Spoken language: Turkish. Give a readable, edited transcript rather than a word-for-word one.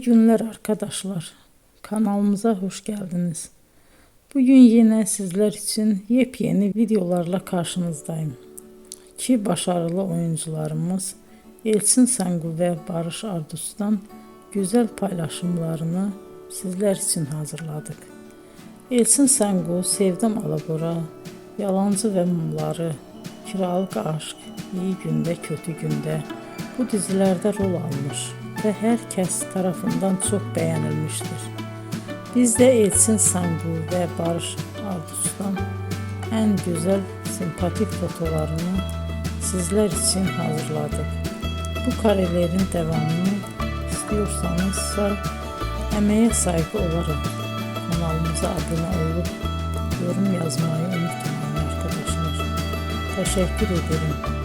İyi günler arkadaşlar. Kanalımıza hoş geldiniz. Bugün yine sizler için yepyeni videolarla karşınızdayım. İki başarılı oyuncularımız Elçin Sangu ve Barış Ardus'tan güzel paylaşımlarını sizler için hazırladık. Elçin Sangu, Sevdim Alabora, Yalancı ve Mumları, Kiralık Aşk, İyi Günde Kötü Günde bu dizilerde rol almış ve herkes tarafından çok beğenilmiştir. Biz de Elçin Sangu ve Barış Ardus'tan en güzel sempatik fotolarını sizler için hazırladık. Bu karelerin devamını istiyorsanızsa emeğe saygı olarak kanalımıza abone olup yorum yazmayı unutmayın arkadaşlar. Teşekkür ederim.